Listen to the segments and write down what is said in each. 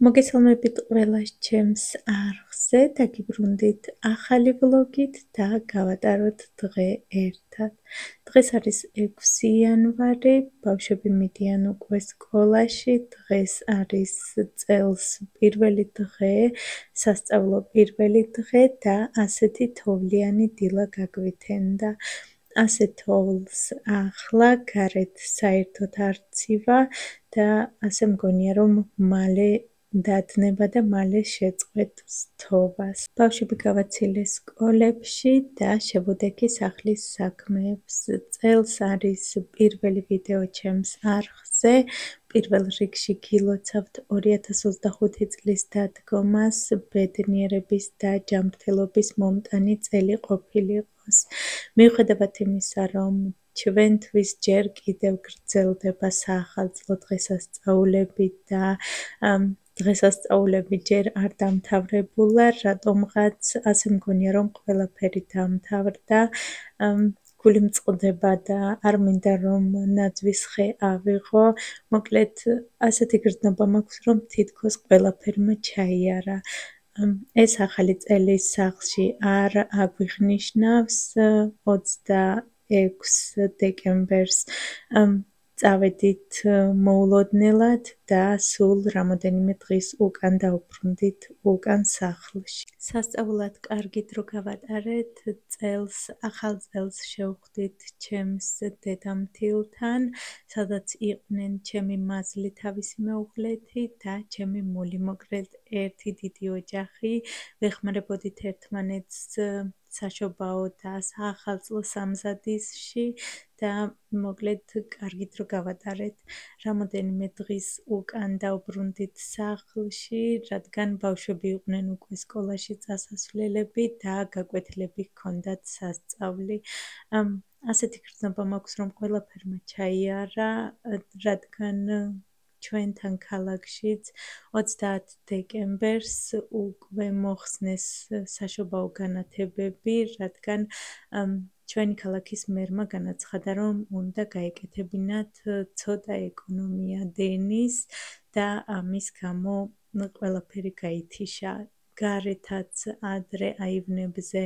მოგესალმებით ყველას ჩემს არხზე, დაგიბრუნდით ახალი ვლოგით და გავატაროთ დღე ერთად. დღეს არის 6 იანვარი, ბავშვები მიდიან უკვე სკოლაში, დღეს არის წელს პირველი დღე, სასწავლო პირველი დღე და ასეთი თოვლიანი დილა გაგვითენდა. ასე თოვლს ახლა გარეთ საერთოდ არ ცივა და ასე მგონია რომ მალე დადნება და მალე შეწყვეტ სთოვას. ბავშვები გავაცილეს სკოლებში და შევუდექი სახლის საქმეებს. წელს არის პირველი ვიდეო ჩემს არხზე. პირველ რიგში გილოცავთ 2025 წლის დადგომას, ბედნიერების და ჯანმრთელობის მომტანი წელი ყოფილიყოს. მიუხედავად იმისა, რომ ჩვენთვის ჯერ კიდევ გრძელდება საახალწლო დღესასწაულები და დღესასწაულები ჯერ არ დამთავრებულა, რატომღაც ასე მგონია რომ ყველაფერი დამთავრდა. გული მწყდება და არ მინდა რომ ნაძვის ხე ავიღო. მოკლედ ასეთი გრძნობა მაქვს რომ თითქოს ყველაფერმა ჩაიარა. ეს ახალი წელი სახლში არ აგვიხნიშნავს 26 დეკემბერს წავედით მოულოდნელად და სულ რამოდენიმე დღის უკან დავბრუნდით უკან სახლში. სასწაულად კარგი დრო გავატარეთ, ახალ წელს შევხვდით ჩემს დედამთილთან, სადაც იყვნენ ჩემი მაზლი თავისი მეუღლეთი და ჩემი მული. მოკლედ ერთი დიდი ოჯახი, ვეხმარებოდით ერთმანეთს საშობაო და საახალწლო სამზადისში და მოკლედ კარგი დრო გავატარეთ. რამოდენიმე დღის უკან დავბრუნდით სახლში, რადგან ბავშვები იყვნენ უკვე სკოლაში წასასვლელები და გაკვეთილები ჰქონდათ სასწავლი. ასეთი გრძნობა მაქვს რომ ყველაფერმა ჩაიარა, რადგან ჩვენთან ქალაქშიც 30 დეკემბერს უკვე მოხსნეს საშობაო განათებები, რადგან ჩვენი ქალაქის მერმა განაცხადა, რომ უნდა გაეკეთებინათ ცოტა ეკონომია დენის და ამის გამო ყველაფერი გაითიშა. გარეთაც ადრე აივნებზე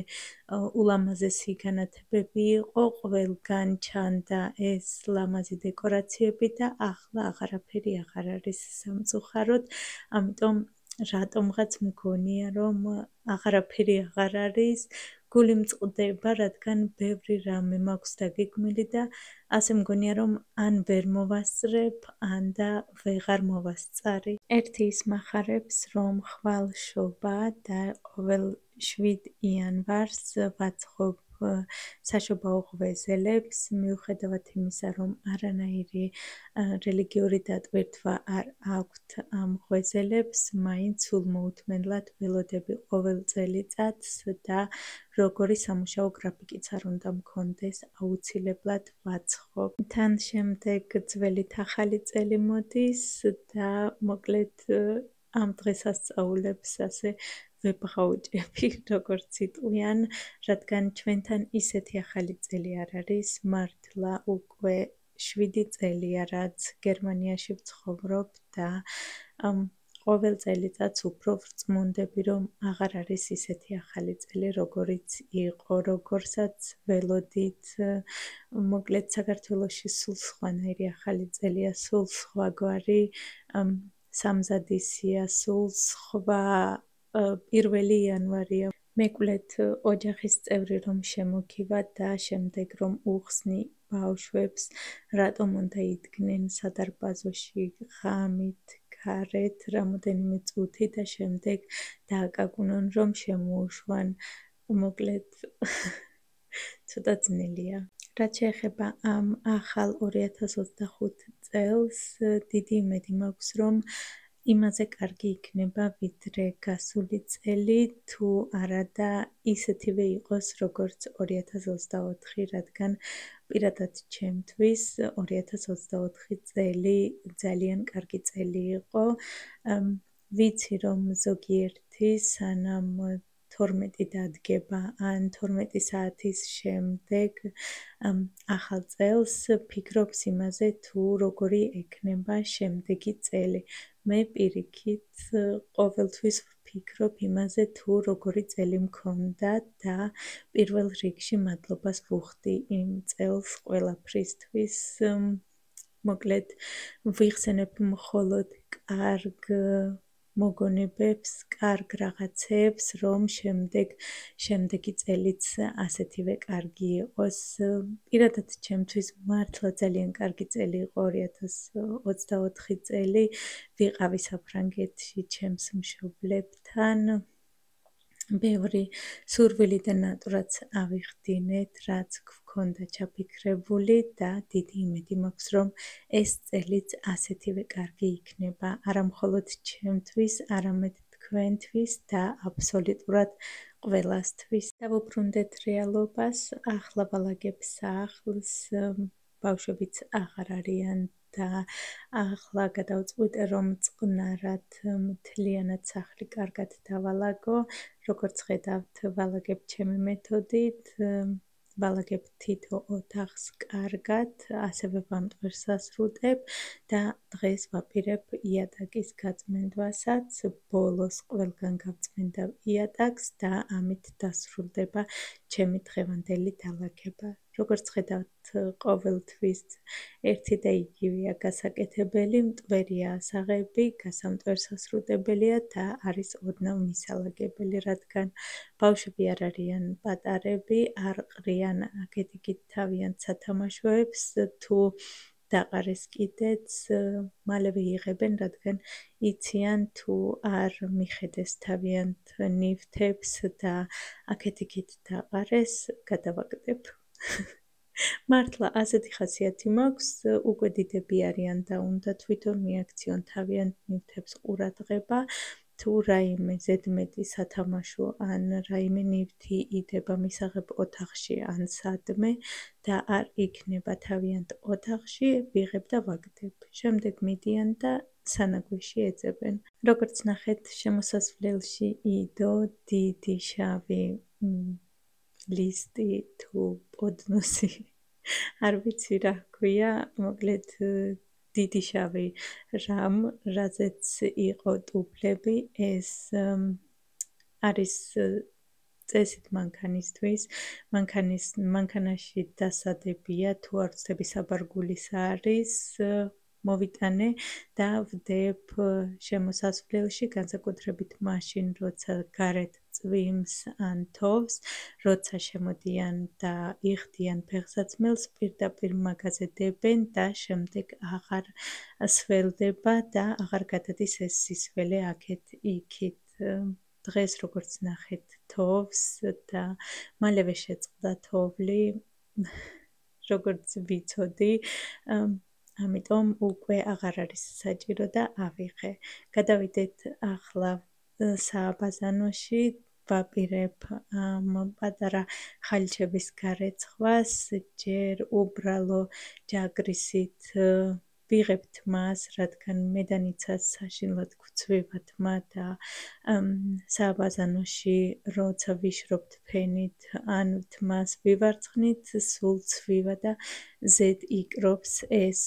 ულამაზესი განათებები იყო, ყველგან ჩანდა ეს ლამაზი დეკორაციები და ახლა აღარაფერი აღარ არის სამწუხაროდ, ამიტომ რატომღაც მგონია რომ აღარაფერი აღარ არის, გული მწყდება, რადგან ბევრი რამე მაქვს დაგეგმილი და ასე მგონია რომ ან ვერ მოვასწრებ, ან და ვეღარ მოვასწარი. ერთი ის მახარებს, რომ ხვალშობა და ყოველ 7 იანვარს ვაწყობ საშობაო ღვეზელებს, მიუხედავად იმისა, რომ არანაირი რელიგიური დატვირთვა არ აქვთ ამ ღვეზელებს, მაინც სულმოუთმენლად ველოდები ყოველ წელიწადს და როგორი სამუშაო გრაფიკიც არ უნდა მქონდეს, აუცილებლად ვაწყობ. თან შემდეგ ძველით ახალი წელი მოდის და მოკლედ ამ დღესასწაულებს ასე ვებღაუჭები, როგორც იტყვიან, რადგან ჩვენთან ისეთი ახალი წელი არ არის, მართლა უკვე 7 წელია, რაც გერმანიაში ვცხოვრობ და ყოველ წელიწადს უფრო ვრწმუნდები, რომ აღარ არის ისეთი ახალი წელი, როგორიც იყო, როგორსაც ველოდით. მოკლედ საქართველოში სულ სხვანაირი ახალი წელია, სულ სხვაგვარი სამზადისია, სულ სხვა 1 იანვარია. მეკლედ ოჯახის წევრი რომ შემოგივა და შემდეგ რომ უხსნი ბავშვებს, რატომ უნდა იდგნენ სადარბაზოში ღამით გარეთ რამოდენიმე წუთი და შემდეგ დააკაკუნონ რომ შემოუშვან. მოკლედ ცოტა ძნელია. რაც შეეხება ამ ახალ 2025 წელს, დიდი იმედი მაქვს, რომ იმაზე კარგი იქნება, ვიდრე გასული წელი, თუ არა და ისეთივე იყოს, როგორც 2024, რადგან პირადად ჩემთვის 2024 წელი ძალიან კარგი წელი იყო. ვიცი, რომ ზოგიერთი სანამ 12 დადგება ან 12 საათის შემდეგ ახალ წელს ფიქრობს იმაზე თუ როგორი ექნება შემდეგი წელი. მე პირიქით ყოველთვის ვფიქრობ იმაზე თუ როგორი წელი მქონდა და პირველ რიგში მადლობას ვუხდი იმ წელს ყველაფრისთვის. მოკლედ ვიხსენებ მხოლოდ კარგ მოგონებებს, კარგ რაღაცებს, რომ შემდეგი წელიც ასეთივე კარგი იყოს. პირადად ჩემთვის მართლა ძალიან კარგი წელი იყო 2024 წელი. ვიყავი საფრანგეთში ჩემს მშობლებთან. ბევრი სურვილი და ნატვრაც ავიხდინეთ, რაც გვქონდა ჩაფიქრებული და დიდი იმედი მაქვს, რომ ეს წელიც ასეთივე კარგი იქნება, არა მხოლოდ ჩემთვის, არამედ თქვენთვის და აბსოლუტურად ყველასთვის. დავუბრუნდეთ რეალობას, ახლა ვალაგებ სახლს, ბავშვებიც აღარ არიან და ახლა გადავწყვიტე, რომ წყნარად მთლიანად სახლი კარგად დავალაგო. როგორც ხედავთ, ვალაგებ ჩემი მეთოდით, ვალაგებ თითო ოთახს კარგად, ასევე ვამტვერს სასრუტებ და დღეს ვაპირებ იატაკის გაწმენდვასაც. ბოლოს ყველგან გავწმენდა იატაკს და ამით დასრულდება ჩემი დღევანდელი დალაგება. როგორც ხედავთ, ყოველთვის ერთი და იგივეა გასაკეთებელი, მტვერია ასაღები, გასამტვერსასრუტებელია და არის ოდნავ მისალაგებელი, რადგან ბავშვები არ არიან პატარები, არ ყრიან აქეთ-იქით თავიანთ სათამაშოებს, თუ დაყარეს კიდეც მალევე იღებენ, რადგან იციან თუ არ მიხედეს თავიანთ ნივთებს და აქეთ-იქით დაყარეს, გადავაგდებ. მართლა ასეთი ხასიათი მაქვს, უკვე დიდები არიან და უნდა თვითონ მიაქციონ თავიანთ ნივთებს ყურადღება, თუ რაიმე ზედმეტი სათამაშო ან რაიმე ნივთი იდება მისაღებ ოთახში ან სადმე და არ იქნება თავიანთ ოთახში, ვიღებ და ვაგდებ. შემდეგ მიდიან და სანაგვეში ეძებენ. როგორც ნახეთ, შემოსასვლელში იდო დიდი შავი ლისტი თუ პოდნოსი, არ ვიცი რა ჰქვია, მოკლედ დიდი შავი რამ, რაზეც იყო ტუფლები, ეს არის წესით მანქანისთვის. მანქანაში დასადებია, თუ არ ვცდები საბარგულის არის, მოვიტანე და ვდებ შემოსასვლელში, განსაკუთრებით მაშინ, როცა გარეთ წვიმს ან თოვს, როცა შემოდიან და იხდიან ფეხსაცმელს, პირდაპირ მაგაზე დებენ და შემდეგ აღარ სველდება და აღარ გადადის ეს სისველე აქეთ-იქით. დღეს როგორც ნახეთ, თოვს და მალევე შეწყდა თოვლი, როგორც ვიცოდი, ამიტომ უკვე აღარ არის საჭირო და ავიღე. გადავიდეთ ახლა სააბაზანოში, ვაპირებ ამ პატარა ხალიჩების გარეცხვას, ჯერ უბრალო ჯაგრისით ვიღებთ მას, რადგან მედანიცას საშინლად გვცვივა თმა და სააბაზანოში როცა ვიშრობთ ფენით ან თმას ვივარცხნით, სულ ცვივა და ზედ იკრობს ეს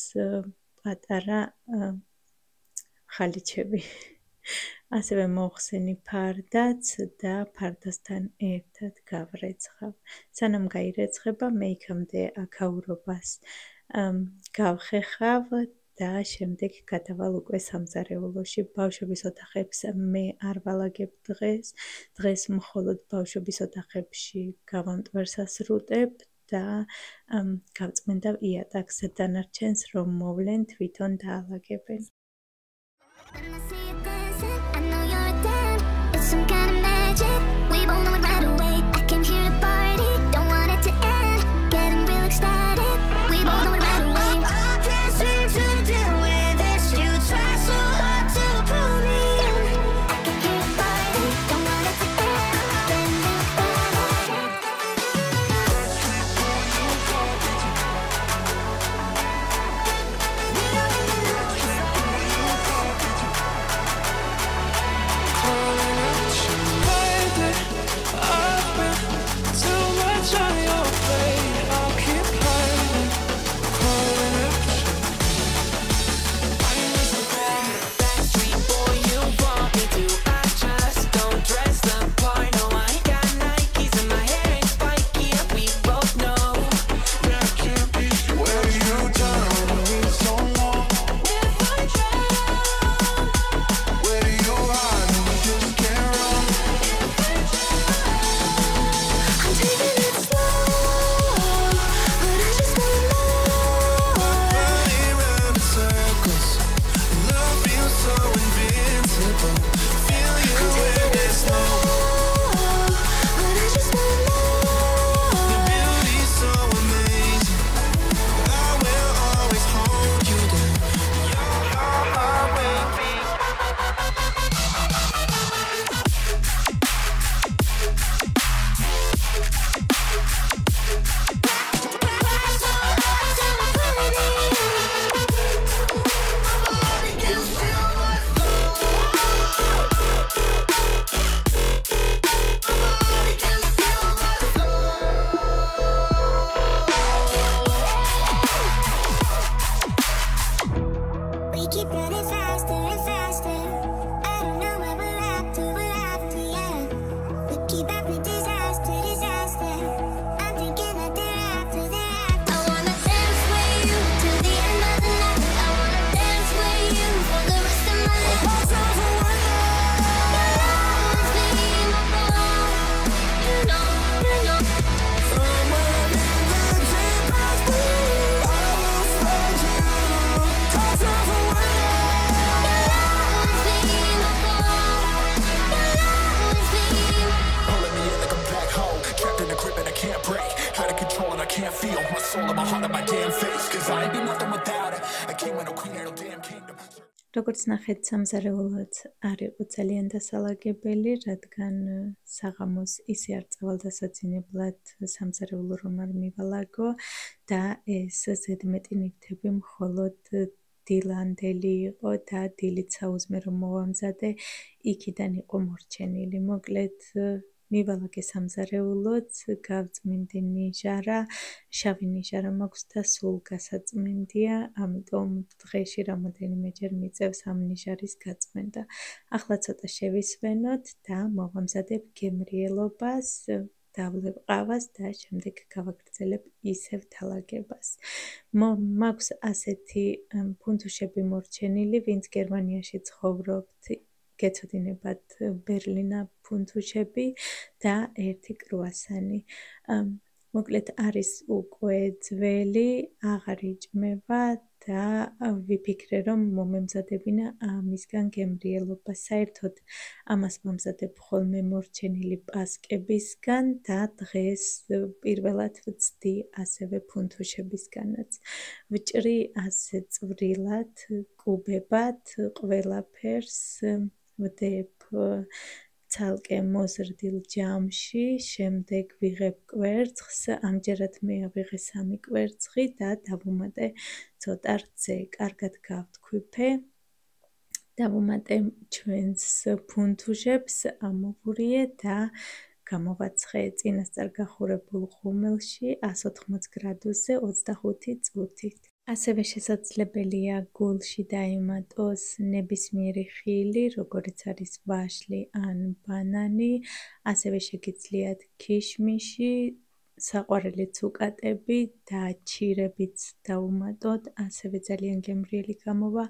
პატარა ხალიჩები. ასევე მოვხსენი ფარდაც და ფარდასთან ერთად გავრეცხავ. სანამ გაირეცხება, მე იქამდე აქაურობას გავხეხავ და შემდეგ გადავალ უკვე სამზარეულოში. ბავშვების ოთახებს მე არ ვალაგებ დღეს. დღეს მხოლოდ ბავშვების ოთახებში გავამტვერსასრუტებ და გავწმენდავ იატაკს, დანარჩენს რომ მოვლენ თვითონ დაალაგებენ. Feel you in this low. Your beauty's so amazing. I will always hold you down. Your heart will beat. We keep running faster and faster. I don't know where we're after, yeah. We keep having disaster, disaster. I'm thinking that they're after. I wanna dance with you till the end of the night. I wanna dance with you for the rest of my life. You'll always be my one. You know. Somewhere in the deepest blue, I will find you. Cause of a pulling me in like a black hole, trapped in a grip and I can't break. Out of control and I can't feel my soul and my heart and my damn face. Cause I ain't be nothing without it. A king with no queen and no damn kingdom. როგორც ნახეთ, სამზარეულოც არ იყო ძალიან დასალაგებელი, რადგან საღამოს ისე არ წავალდა საძინებლად სამზარეულო რომ არ მივალაგო და ეს ზედმეტი ნივთები მხოლოდ დილანდელი იყო და დილით საუზმე რომ მოვამზადე, იქიდან იყო მორჩენილი. მოკლედ მივალაგე სამზარეულოც, გავწმინდი ნიჟარა, შავი ნიჟარა მაქვს და სულ გასაწმენდია, ამიტომ დღეში რამოდენიმეჯერ მიწევს ამ ნიჟარის გაწმენდა. ახლა ცოტა შევისვენოთ და მოვამზადებ გემრიელობას, დავლებ ყავას და შემდეგ გავაგრძელებ ისევ თალაგებას. მაქვს ასეთი ფუნთუშები მორჩენილი, ვინც გერმანიაში ცხოვრობთ, გეცოდინებათ ბერლინა ფუნთუშები და ერთი კრუასანი. მოკლედ არის უკვე ძველი, აღარ იჭმევა და ვიფიქრე რომ მომემზადებინა ამისგან გემრიელობა. საერთოდ ამას ვამზადებ ხოლმე მორჩენილი პასკებისგან და დღეს პირველად ვწდი ასევე ფუნთუშებისგანაც. ვჭრი ასე წვრილად, კუბებად, ყველაფერს ვდებ ცალკე მოზრდილ ჯამში, შემდეგ ვიღებ კვერცხს, ამჯერად მე ავიღე 3 კვერცხი და დავუმატე ცოტა რძე, კარგად გავთქვიფე. დავუმატე ჩვენს ფუნთუშებს, ამოვურიე და გამოვაცხე წინასწარ გახურებულ ღუმელში 180 გრადუსზე 25 წუთით. ასევე შესაძლებელია გულში დაემატოს ნებისმიერი ხილი, როგორიც არის ვაშლი ან ბანანი, ასევე შეგიძლიათ ქიშმიში, საყვარელი ცუკატები და ჩირებიც დაუმატოთ, ასევე ძალიან გემრიელი გამოვა,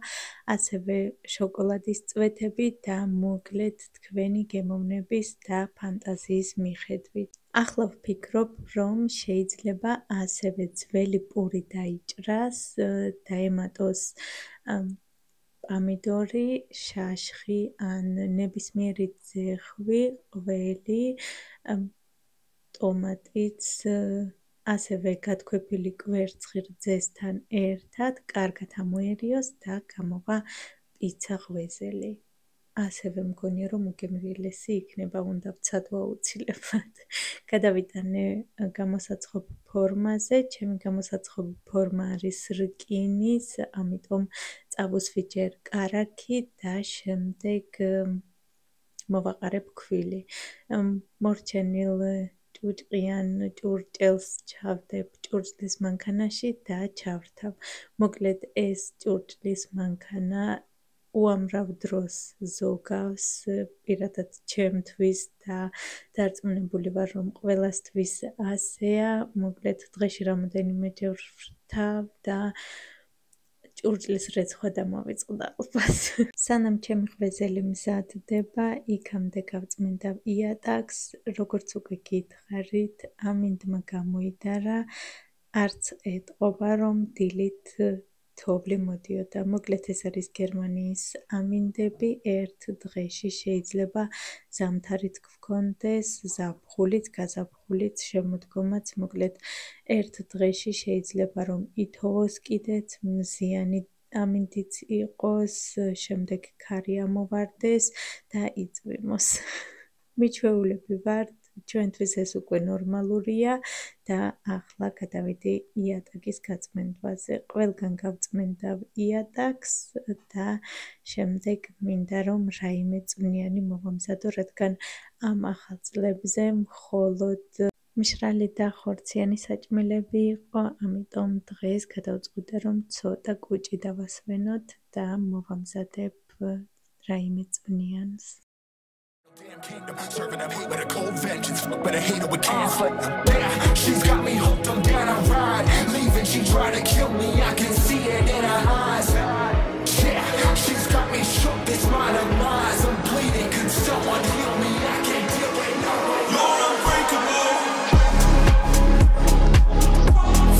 ასევე შოკოლადის წვეთები და მოკლედ თქვენი გემოვნების და ფანტაზიის მიხედვით. ახლა ვფიქრობ, რომ შეიძლება ასევე ძველი პური დაიჭრას, დაემატოს პამიდორი, შაშხი ან ნებისმიერი ძეხვი, ყველი, ტომატიც, ასევე გათქვეფილი კვერცხი რძესთან ერთად, კარგად ამოერიოს და გამოვა პიცა ღვეზელი. ასევე მგონია რომ უგემრიელესი იქნება, უნდა ვცადო აუცილებლად. გადავიტანე გამოსაცხობ ფორმაზე, ჩემი გამოსაცხობი ფორმა არის რკინის, ამიტომ წავუსვიჯერ კარაქი და შემდეგ მოვაყარებ ქვილი. მორჩენილ ჭურჭყიან ჭურჭელს ჩავდებ ჭურჭლის მანქანაში და ჩავრთავ. მოკლედ ეს ჭურჭლის მანქანა უამრავ დროს ზოგავს, პირადად ჩემთვის და დარწმუნებული ვარ, რომ ყველასთვის ასეა. მოკლედ დღეში რამოდენიმეჯერ ვრთავ და ჭურჭლის რეცხვა დამავიწყდა ყლბას. სანამ ჩემი ღვეზელი მზადდება, იქამდე გავწმინდა იატაკს, როგორც უკვე გითხარით, ამინდმა გამოიდარა, არც ეტყობა, რომ დილით თოვლი მოდიოდა. მოკლედ ეს არის გერმანიის ამინდები. ერთ დღეში შეიძლება ზამთარით გქონდეს, ზაფხულით, გაზაფხულით შემოდგომაც. მოკლედ ერთ დღეში შეიძლება რომ ითოვოს კიდეც, მზიანი ამინდიც იყოს, შემდეგ ქარი ამოვარდეს და იწვიმოს. მიჩვეულები ვართ, ჩვენთვის ეს უკვე ნორმალურია და ახლა გადავიდი იატაკის გაწმენდვაზე. ყველგან გავწმენდავ იატაკს და შემდეგ მინდა რომ რაიმე წვნიანი მოვამზადო, რადგან ამ ახალ წლებზე მხოლოდ მშრალი და ხორციანი საჭმელები იყო, ამიტომ დღეს გადავწყვიტე რომ ცოტა კუჭი დავასვენოთ და მოვამზადებ რაიმე წვნიანს. Damn kingdom, serving up hate with a cold vengeance. Fuck with a hater with cancer. Yeah, she's got me hooked, I'm down a ride. Leaving, she trying to kill me, I can see it in her eyes. Yeah, she's got me shook, this mind of mine. I'm bleeding, can someone heal me? I can't deal with no more. You're unbreakable.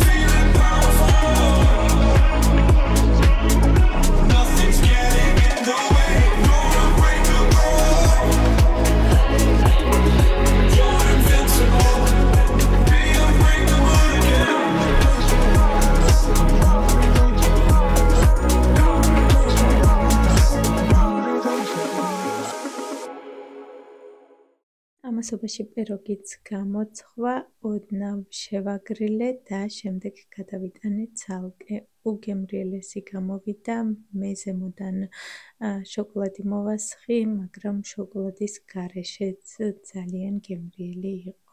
Feeling powerful. Nothing's getting in the way. You're unbreakable. You're invincible. Be unbreakable again. ამასობაში პიროგიც გამოცხვა, ოდნავ შევაგრილე და შემდეგ გადავიტანე ცალკე. უგემრიელესი გამოვიდა, მე ზემოდან შოკოლადი მოვასხი, მაგრამ შოკოლადის გარეშეც ძალიან გემრიელი იყო.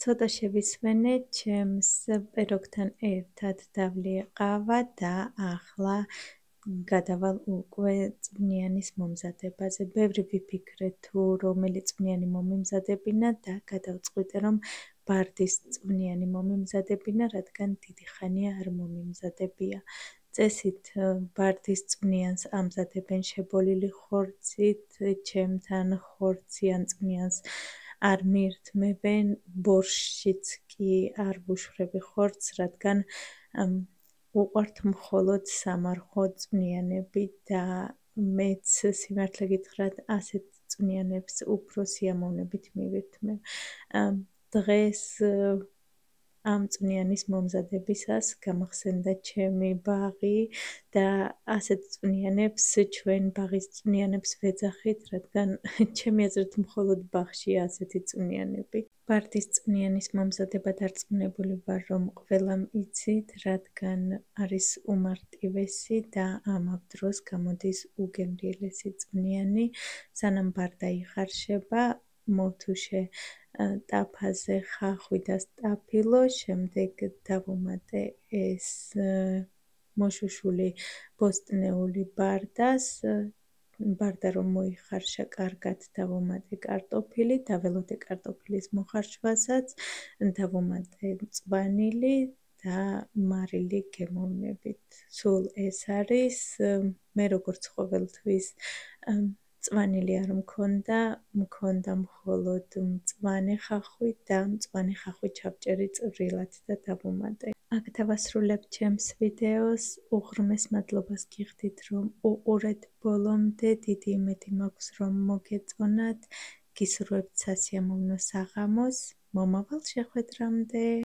ცოტა შევისვენე, ჩემს პიროგთან ერთად დავლე ყავა და ახლა გადავალ უკვე წვნიანის მომზადებაზე. ბევრი ვიფიქრე თუ რომელი წვნიანი მომემზადებინა და გადავწყვიტე რომ ბარდის წვნიანი მომემზადებინა, რადგან დიდი ხანია არ მომემზადებია. წესით ბარდის წვნიანს ამზადებენ შებოლილი ხორცით, ჩემთან ხორციან წვნიანს არ მიირთმევენ, ბორშშიც კი არ ვუშვები ხორცს, რადგან უყვართ მხოლოდ სამარხო წვნიანები და მეც სიმართლე გითხრათ, ასეთ წვნიანებს უფრო სიამოვნებით მივირთმევ. დღეს ამ წვნიანის მომზადებისას გამახსენდა ჩემი ბაღი და ასეთ წვნიანებს, ჩვენ ბაღის წვნიანებს ვეძახით, რადგან ჩემი აზრით მხოლოდ ბაღშია ასეთი წვნიანები. ბარდის წვნიანის მომზადება დარწმუნებული ვარ, რომ ყველამ იცით, რადგან არის უმარტივესი და ამავ დროს გამოდის უგემრიელესი წვნიანი. სანამ ბარდა იხარშება, მოვთუშე ტაფაზე ხახვი და სტაფილო, შემდეგ დავუმატე ეს მოშუშული ბოსტნეული ბარდას. ბარდა რომ მოიხარშა კარგად, დავუმატე კარტოფილი, დაველოდე კარტოფილის მოხარშვასაც, დავუმატე მწვანილი და მარილი გემოვნებით. სულ ეს არის, მე როგორც ყოველთვის მწვანილი არ მქონდა, მქონდა მხოლოდ მწვანე ხახვი და მწვანე ხახვი ჩავჭერი წვრილად და დავუმატე. აქ დავასრულებ ჩემს ვიდეოს, უღრმეს მადლობას გიხდით რომ უყურეთ ბოლომდე, დიდი იმედი მაქვს რომ მოგეწონათ, გისურვებთ სასიამოვნო საღამოს, მომავალ შეხვედრამდე.